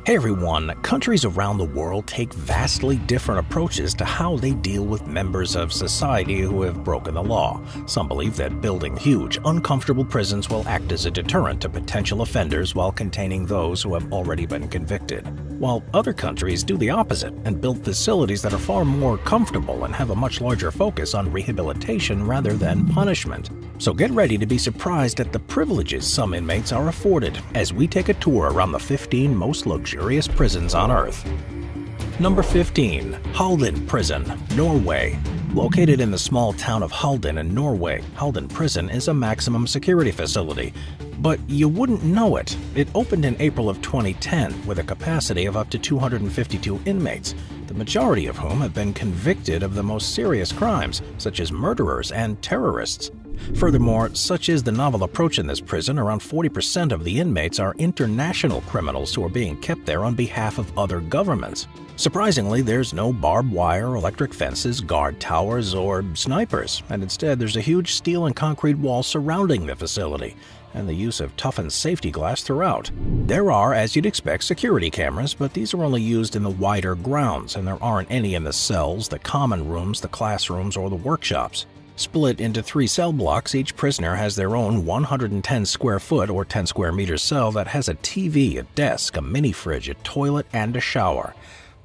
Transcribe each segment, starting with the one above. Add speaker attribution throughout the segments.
Speaker 1: Hey everyone, countries around the world take vastly different approaches to how they deal with members of society who have broken the law. Some believe that building huge, uncomfortable prisons will act as a deterrent to potential offenders while containing those who have already been convicted, while other countries do the opposite and build facilities that are far more comfortable and have a much larger focus on rehabilitation rather than punishment. So get ready to be surprised at the privileges some inmates are afforded as we take a tour around the 15 most luxurious prisons on Earth. Number 15. Halden Prison, Norway. Located in the small town of Halden in Norway, Halden Prison is a maximum security facility. But you wouldn't know it. It opened in April of 2010 with a capacity of up to 252 inmates, the majority of whom have been convicted of the most serious crimes, such as murderers and terrorists. Furthermore, such is the novel approach in this prison, around 40% of the inmates are international criminals who are being kept there on behalf of other governments. Surprisingly, there's no barbed wire, electric fences, guard towers, or snipers, and instead there's a huge steel and concrete wall surrounding the facility, and the use of toughened safety glass throughout. There are, as you'd expect, security cameras, but these are only used in the wider grounds, and there aren't any in the cells, the common rooms, the classrooms, or the workshops. Split into 3 cell blocks, each prisoner has their own 110 square foot or 10 square meter cell that has a TV, a desk, a mini fridge, a toilet, and a shower.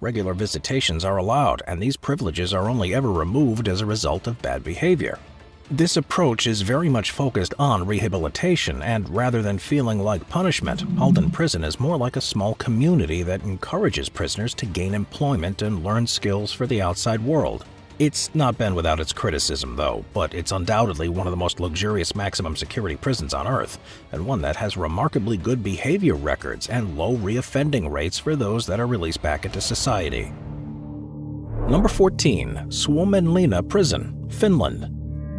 Speaker 1: Regular visitations are allowed, and these privileges are only ever removed as a result of bad behavior. This approach is very much focused on rehabilitation, and rather than feeling like punishment, Halden Prison is more like a small community that encourages prisoners to gain employment and learn skills for the outside world. It's not been without its criticism, though, but it's undoubtedly one of the most luxurious maximum security prisons on Earth, and one that has remarkably good behavior records and low reoffending rates for those that are released back into society. Number 14. Suomenlinna Prison, Finland.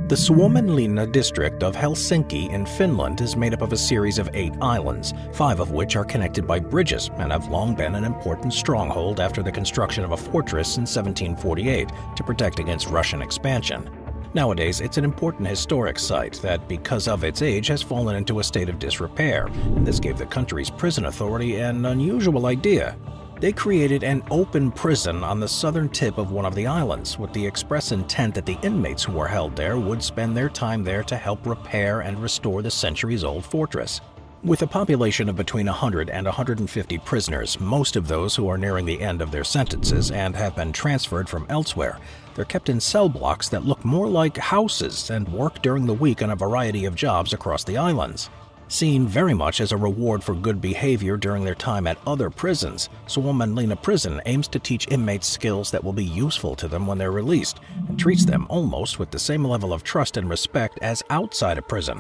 Speaker 1: The Suomenlinna district of Helsinki in Finland is made up of a series of 8 islands, 5 of which are connected by bridges and have long been an important stronghold after the construction of a fortress in 1748 to protect against Russian expansion. Nowadays, it's an important historic site that, because of its age, has fallen into a state of disrepair, and this gave the country's prison authority an unusual idea. They created an open prison on the southern tip of one of the islands, with the express intent that the inmates who were held there would spend their time there to help repair and restore the centuries-old fortress. With a population of between 100 and 150 prisoners, most of those who are nearing the end of their sentences and have been transferred from elsewhere, they're kept in cell blocks that look more like houses and work during the week on a variety of jobs across the islands. Seen very much as a reward for good behavior during their time at other prisons, Suomenlinna Prison aims to teach inmates skills that will be useful to them when they're released, and treats them almost with the same level of trust and respect as outside a prison.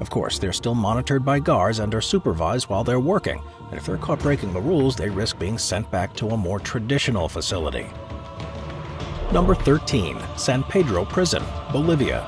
Speaker 1: Of course, they're still monitored by guards and are supervised while they're working, and if they're caught breaking the rules, they risk being sent back to a more traditional facility. Number 13. San Pedro Prison, Bolivia.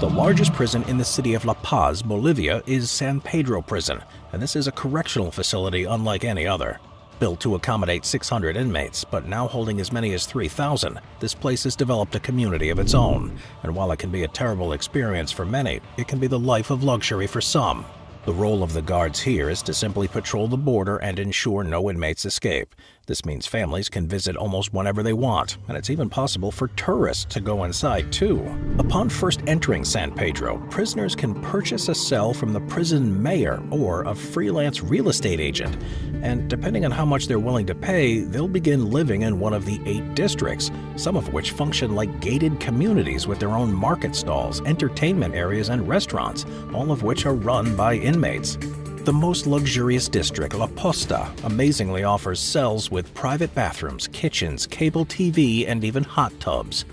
Speaker 1: The largest prison in the city of La Paz, Bolivia, is San Pedro Prison, and this is a correctional facility unlike any other. Built to accommodate 600 inmates, but now holding as many as 3,000, this place has developed a community of its own, and while it can be a terrible experience for many, it can be the life of luxury for some. The role of the guards here is to simply patrol the border and ensure no inmates escape. This means families can visit almost whenever they want, and it's even possible for tourists to go inside too. Upon first entering San Pedro, prisoners can purchase a cell from the prison mayor or a freelance real estate agent, and depending on how much they're willing to pay, they'll begin living in one of the 8 districts, some of which function like gated communities with their own market stalls, entertainment areas, and restaurants, all of which are run by inmates. The most luxurious district, La Posta, amazingly offers cells with private bathrooms, kitchens, cable TV, and even hot tubs.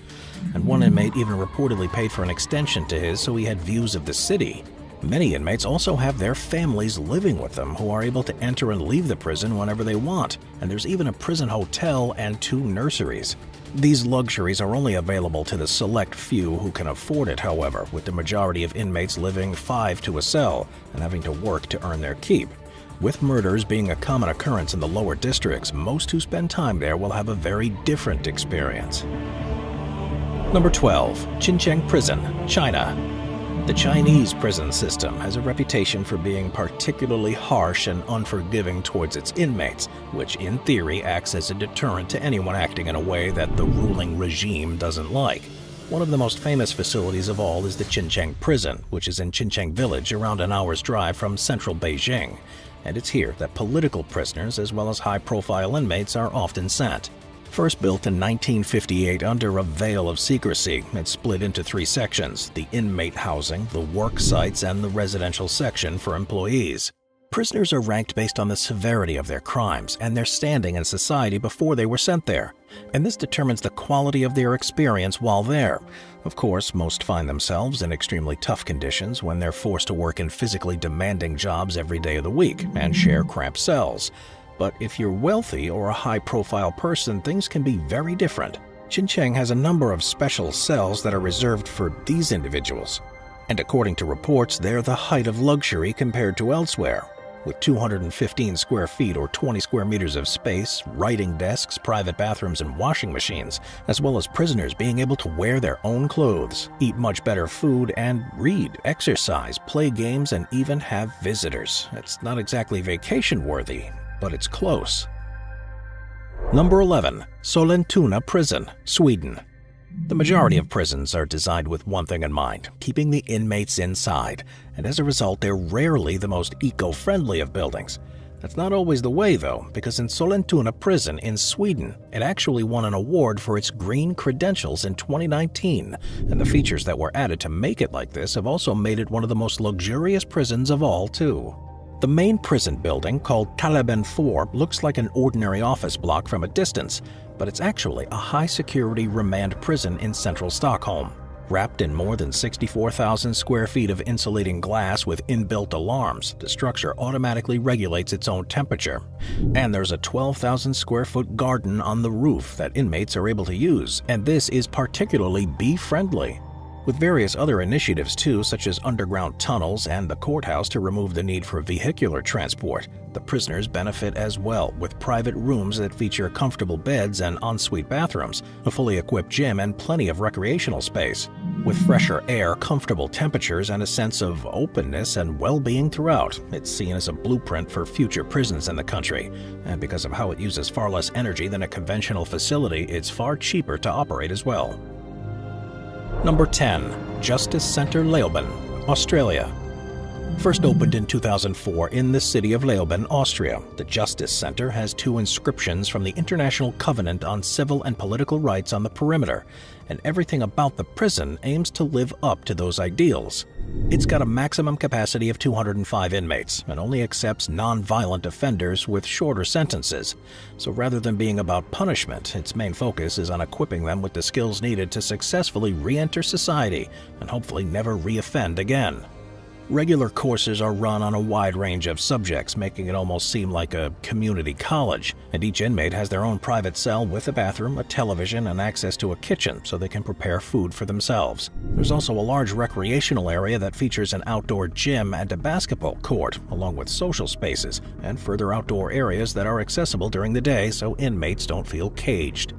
Speaker 1: And one inmate even reportedly paid for an extension to his so he had views of the city. Many inmates also have their families living with them who are able to enter and leave the prison whenever they want, and there's even a prison hotel and 2 nurseries. These luxuries are only available to the select few who can afford it, however, with the majority of inmates living 5 to a cell and having to work to earn their keep. With murders being a common occurrence in the lower districts, most who spend time there will have a very different experience. Number 12. Xinjiang Prison, China. The Chinese prison system has a reputation for being particularly harsh and unforgiving towards its inmates, which in theory acts as a deterrent to anyone acting in a way that the ruling regime doesn't like. One of the most famous facilities of all is the Qincheng Prison, which is in Qincheng Village, around an hour's drive from central Beijing. And it's here that political prisoners as well as high-profile inmates are often sent. First built in 1958 under a veil of secrecy, it's split into 3 sections: the inmate housing, the work sites, and the residential section for employees. Prisoners are ranked based on the severity of their crimes and their standing in society before they were sent there, and this determines the quality of their experience while there. Of course, most find themselves in extremely tough conditions when they're forced to work in physically demanding jobs every day of the week and share cramped cells. But if you're wealthy or a high-profile person, things can be very different. Qincheng has a number of special cells that are reserved for these individuals. And according to reports, they're the height of luxury compared to elsewhere. With 215 square feet or 20 square meters of space, writing desks, private bathrooms, and washing machines, as well as prisoners being able to wear their own clothes, eat much better food, and read, exercise, play games, and even have visitors. It's not exactly vacation-worthy, but it's close. Number 11. Sollentuna Prison, Sweden. The majority of prisons are designed with one thing in mind: keeping the inmates inside, and as a result, they're rarely the most eco-friendly of buildings. That's not always the way, though, because in Sollentuna Prison in Sweden, it actually won an award for its green credentials in 2019, and the features that were added to make it like this have also made it one of the most luxurious prisons of all, too. The main prison building, called Taliban 4, looks like an ordinary office block from a distance, but it's actually a high-security remand prison in central Stockholm. Wrapped in more than 64,000 square feet of insulating glass with inbuilt alarms, the structure automatically regulates its own temperature. And there's a 12,000 square foot garden on the roof that inmates are able to use, and this is particularly bee-friendly. With various other initiatives too, such as underground tunnels and the courthouse to remove the need for vehicular transport, the prisoners benefit as well, with private rooms that feature comfortable beds and ensuite bathrooms, a fully equipped gym, and plenty of recreational space. With fresher air, comfortable temperatures, and a sense of openness and well-being throughout, it's seen as a blueprint for future prisons in the country. And because of how it uses far less energy than a conventional facility, it's far cheaper to operate as well. Number 10. Justice Center Leoben, Australia. First opened in 2004 in the city of Leoben, Austria, the Justice Center has 2 inscriptions from the International Covenant on Civil and Political Rights on the perimeter, and everything about the prison aims to live up to those ideals. It's got a maximum capacity of 205 inmates and only accepts non-violent offenders with shorter sentences. So rather than being about punishment, its main focus is on equipping them with the skills needed to successfully re-enter society and hopefully never re-offend again. Regular courses are run on a wide range of subjects, making it almost seem like a community college, and each inmate has their own private cell with a bathroom, a television, and access to a kitchen so they can prepare food for themselves. There's also a large recreational area that features an outdoor gym and a basketball court, along with social spaces and further outdoor areas that are accessible during the day so inmates don't feel caged.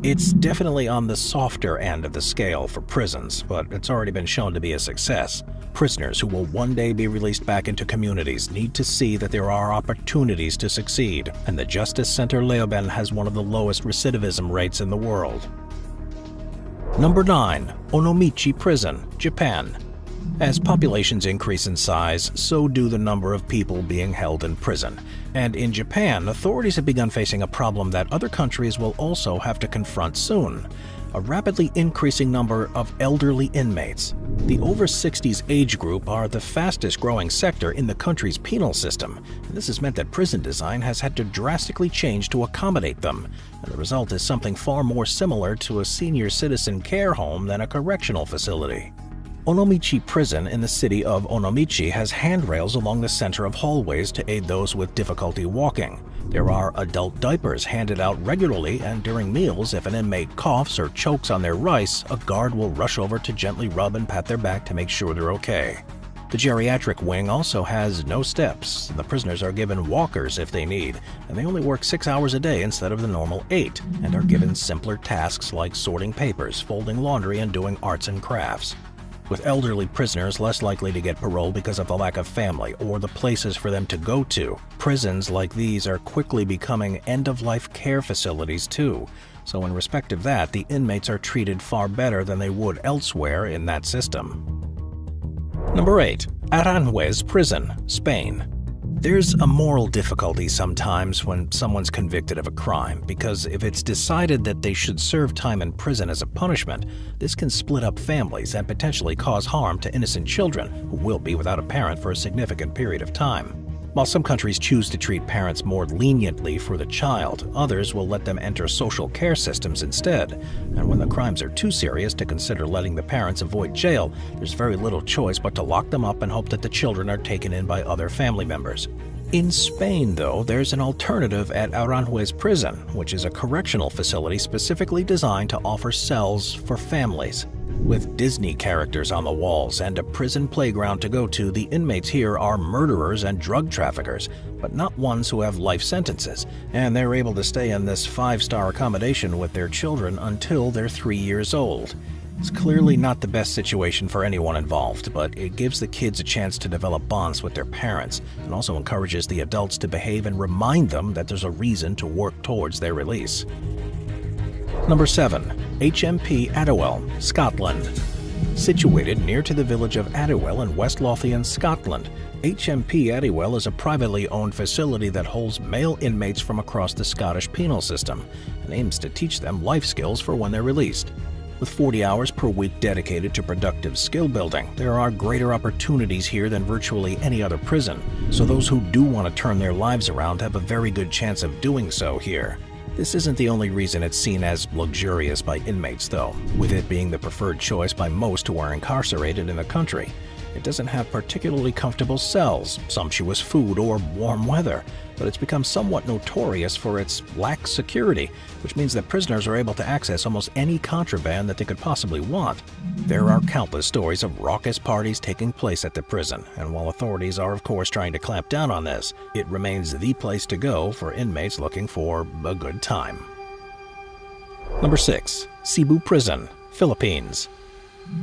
Speaker 1: It's definitely on the softer end of the scale for prisons, but it's already been shown to be a success. Prisoners who will one day be released back into communities need to see that there are opportunities to succeed, and the Justice Center Leoben has one of the lowest recidivism rates in the world. Number 9. Onomichi Prison, Japan. As populations increase in size, so do the number of people being held in prison. And in Japan, authorities have begun facing a problem that other countries will also have to confront soon: a rapidly increasing number of elderly inmates. The over 60s age group are the fastest growing sector in the country's penal system, and this has meant that prison design has had to drastically change to accommodate them, and the result is something far more similar to a senior citizen care home than a correctional facility. Onomichi Prison in the city of Onomichi has handrails along the center of hallways to aid those with difficulty walking. There are adult diapers handed out regularly, and during meals, if an inmate coughs or chokes on their rice, a guard will rush over to gently rub and pat their back to make sure they're okay. The geriatric wing also has no steps. The prisoners are given walkers if they need, and they only work 6 hours a day instead of the normal 8, and are given simpler tasks like sorting papers, folding laundry, and doing arts and crafts. with elderly prisoners less likely to get parole because of the lack of family or the places for them to go to. Prisons like these are quickly becoming end-of-life care facilities too, so in respect of that, the inmates are treated far better than they would elsewhere in that system. Number 8. Aranjuez Prison, Spain. There's a moral difficulty sometimes when someone's convicted of a crime, because if it's decided that they should serve time in prison as a punishment, this can split up families and potentially cause harm to innocent children who will be without a parent for a significant period of time. While some countries choose to treat parents more leniently for the child, others will let them enter social care systems instead. And when the crimes are too serious to consider letting the parents avoid jail, there's very little choice but to lock them up and hope that the children are taken in by other family members. In Spain, though, there's an alternative at Aranjuez Prison, which is a correctional facility specifically designed to offer cells for families. With Disney characters on the walls and a prison playground to go to, the inmates here are murderers and drug traffickers, but not ones who have life sentences, and they're able to stay in this 5-star accommodation with their children until they're 3 years old. It's clearly not the best situation for anyone involved, but it gives the kids a chance to develop bonds with their parents and also encourages the adults to behave and remind them that there's a reason to work towards their release. Number 7. HMP Adderwell, Scotland. Situated near to the village of Adderwell in West Lothian, Scotland, HMP Adderwell is a privately owned facility that holds male inmates from across the Scottish penal system and aims to teach them life skills for when they're released. With 40 hours per week dedicated to productive skill building, there are greater opportunities here than virtually any other prison, so those who do want to turn their lives around have a very good chance of doing so here. This isn't the only reason it's seen as luxurious by inmates, though, with it being the preferred choice by most who are incarcerated in the country. It doesn't have particularly comfortable cells, sumptuous food, or warm weather, but it's become somewhat notorious for its lax security, which means that prisoners are able to access almost any contraband that they could possibly want. There are countless stories of raucous parties taking place at the prison, and while authorities are of course trying to clamp down on this, it remains the place to go for inmates looking for a good time. Number 6. Cebu Prison, Philippines.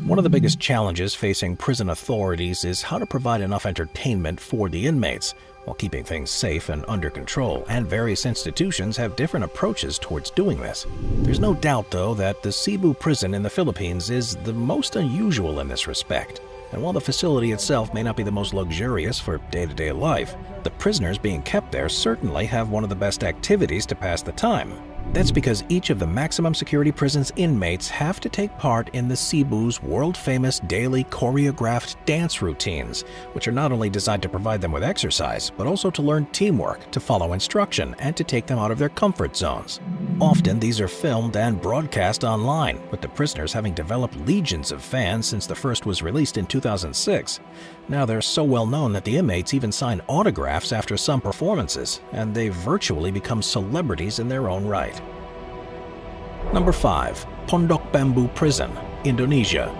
Speaker 1: One of the biggest challenges facing prison authorities is how to provide enough entertainment for the inmates, while keeping things safe and under control, and various institutions have different approaches towards doing this. There's no doubt, though, that the Cebu prison in the Philippines is the most unusual in this respect. And while the facility itself may not be the most luxurious for day-to-day life, the prisoners being kept there certainly have one of the best activities to pass the time. That's because each of the maximum security prison's inmates have to take part in the Cebu's world-famous daily choreographed dance routines, which are not only designed to provide them with exercise, but also to learn teamwork, to follow instruction, and to take them out of their comfort zones. Often these are filmed and broadcast online, with the prisoners having developed legions of fans since the first was released in 2006. Now they're so well known that the inmates even sign autographs after some performances, and they've virtually become celebrities in their own right. Number 5. Pondok Bambu Prison, Indonesia.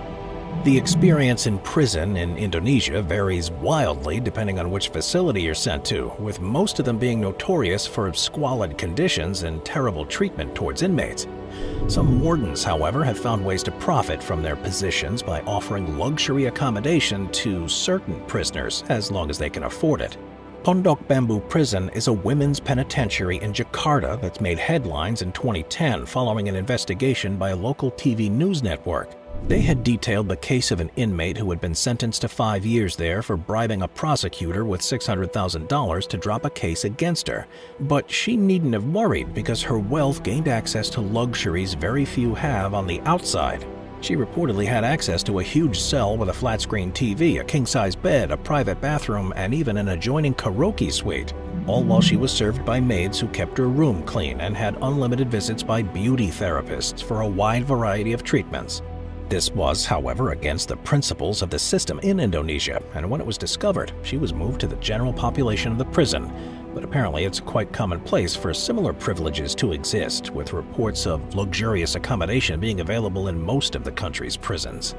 Speaker 1: The experience in prison in Indonesia varies wildly depending on which facility you're sent to, with most of them being notorious for squalid conditions and terrible treatment towards inmates. Some wardens, however, have found ways to profit from their positions by offering luxury accommodation to certain prisoners as long as they can afford it. Pondok Bambu Prison is a women's penitentiary in Jakarta that's made headlines in 2010 following an investigation by a local TV news network. They had detailed the case of an inmate who had been sentenced to 5 years there for bribing a prosecutor with $600,000 to drop a case against her. But she needn't have worried because her wealth gained access to luxuries very few have on the outside. She reportedly had access to a huge cell with a flat-screen TV, a king-size bed, a private bathroom, and even an adjoining karaoke suite, all while she was served by maids who kept her room clean and had unlimited visits by beauty therapists for a wide variety of treatments. This was, however, against the principles of the system in Indonesia, and when it was discovered, she was moved to the general population of the prison. But apparently it's quite commonplace for similar privileges to exist, with reports of luxurious accommodation being available in most of the country's prisons.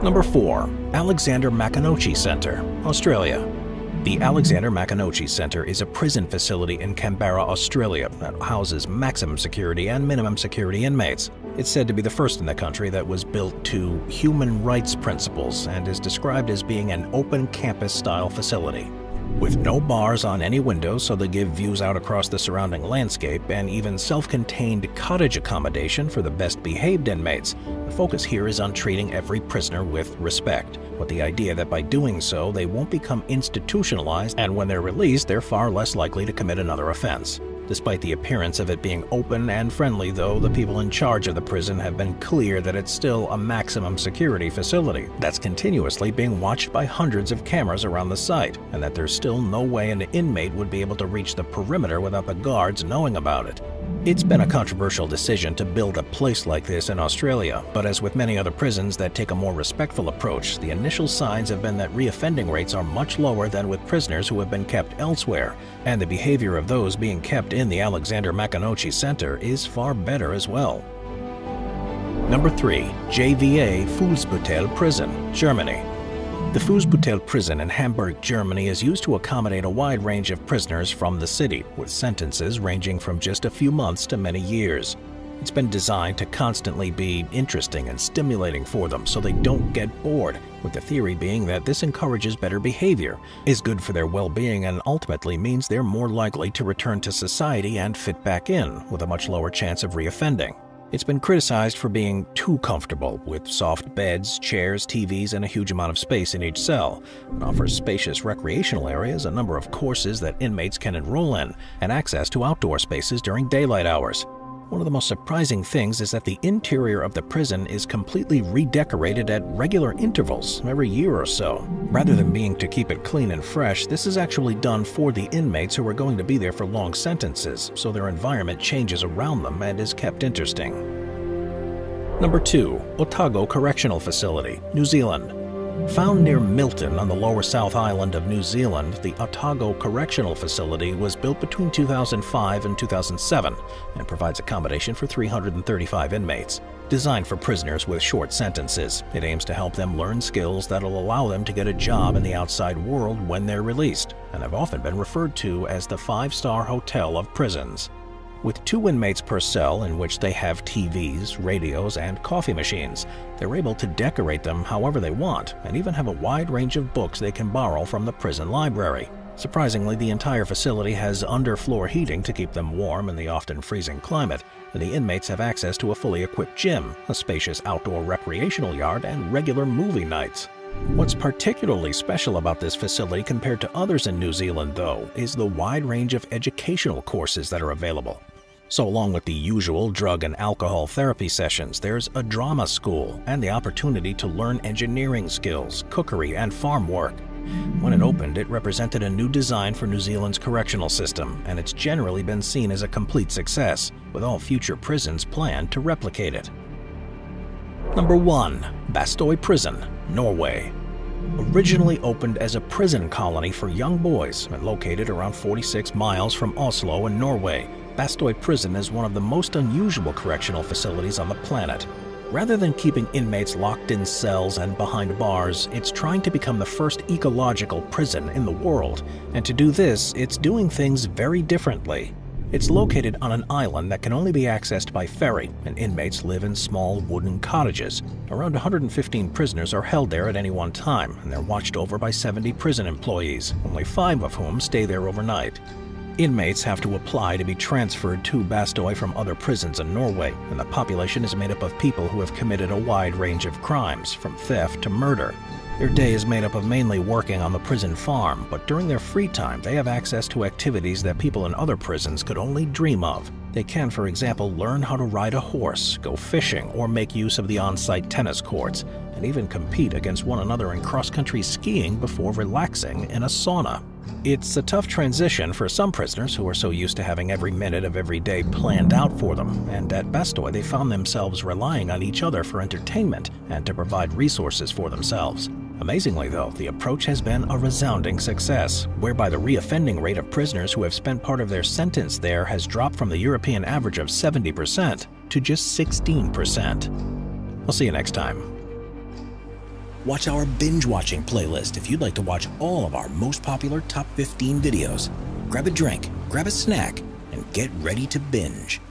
Speaker 1: Number 4. Alexander Maconochie Centre, Australia. The Alexander Maconochie Centre is a prison facility in Canberra, Australia that houses maximum security and minimum security inmates. It's said to be the first in the country that was built to human rights principles and is described as being an open campus-style facility. With no bars on any windows so they give views out across the surrounding landscape, and even self-contained cottage accommodation for the best-behaved inmates, the focus here is on treating every prisoner with respect, with the idea that by doing so they won't become institutionalized, and when they're released they're far less likely to commit another offense. Despite the appearance of it being open and friendly, though, the people in charge of the prison have been clear that it's still a maximum security facility that's continuously being watched by hundreds of cameras around the site, and that there's still no way an inmate would be able to reach the perimeter without the guards knowing about it. It's been a controversial decision to build a place like this in Australia, but as with many other prisons that take a more respectful approach, the initial signs have been that reoffending rates are much lower than with prisoners who have been kept elsewhere, and the behavior of those being kept in the Alexander Maconochie Center is far better as well. Number 3. JVA Fuhlsbüttel Prison, Germany. The Fuhlsbüttel prison in Hamburg, Germany is used to accommodate a wide range of prisoners from the city, with sentences ranging from just a few months to many years. It's been designed to constantly be interesting and stimulating for them so they don't get bored, with the theory being that this encourages better behavior, is good for their well-being, and ultimately means they're more likely to return to society and fit back in, with a much lower chance of reoffending. It's been criticized for being too comfortable, with soft beds, chairs, TVs, and a huge amount of space in each cell. It offers spacious recreational areas, a number of courses that inmates can enroll in, and access to outdoor spaces during daylight hours. One of the most surprising things is that the interior of the prison is completely redecorated at regular intervals, every year or so. Rather than being to keep it clean and fresh, this is actually done for the inmates who are going to be there for long sentences, so their environment changes around them and is kept interesting. Number 2. Otago Correctional Facility, New Zealand. Found near Milton on the lower South Island of New Zealand, the Otago Correctional Facility was built between 2005 and 2007 and provides accommodation for 335 inmates. Designed for prisoners with short sentences, it aims to help them learn skills that'll allow them to get a job in the outside world when they're released, and have often been referred to as the 5-star hotel of prisons. With 2 inmates per cell in which they have TVs, radios, and coffee machines, they're able to decorate them however they want, and even have a wide range of books they can borrow from the prison library. Surprisingly, the entire facility has underfloor heating to keep them warm in the often freezing climate, and the inmates have access to a fully equipped gym, a spacious outdoor recreational yard, and regular movie nights. What's particularly special about this facility compared to others in New Zealand, though, is the wide range of educational courses that are available. So along with the usual drug and alcohol therapy sessions, there's a drama school and the opportunity to learn engineering skills, cookery, and farm work. When it opened, it represented a new design for New Zealand's correctional system, and it's generally been seen as a complete success, with all future prisons planned to replicate it. Number 1. Bastøy Prison, Norway. Originally opened as a prison colony for young boys and located around 46 miles from Oslo in Norway, Bastøy Prison is one of the most unusual correctional facilities on the planet. Rather than keeping inmates locked in cells and behind bars, it's trying to become the first ecological prison in the world, and to do this, it's doing things very differently. It's located on an island that can only be accessed by ferry, and inmates live in small wooden cottages. Around 115 prisoners are held there at any one time, and they're watched over by 70 prison employees, only 5 of whom stay there overnight. Inmates have to apply to be transferred to Bastøy from other prisons in Norway, and the population is made up of people who have committed a wide range of crimes, from theft to murder. Their day is made up of mainly working on the prison farm, but during their free time they have access to activities that people in other prisons could only dream of. They can, for example, learn how to ride a horse, go fishing, or make use of the on-site tennis courts, and even compete against one another in cross-country skiing before relaxing in a sauna. It's a tough transition for some prisoners who are so used to having every minute of every day planned out for them, and at Bastøy they found themselves relying on each other for entertainment and to provide resources for themselves. Amazingly though, the approach has been a resounding success, whereby the reoffending rate of prisoners who have spent part of their sentence there has dropped from the European average of 70% to just 16%. I'll see you next time. Watch our binge-watching playlist if you'd like to watch all of our most popular top 15 videos. Grab a drink, grab a snack, and get ready to binge.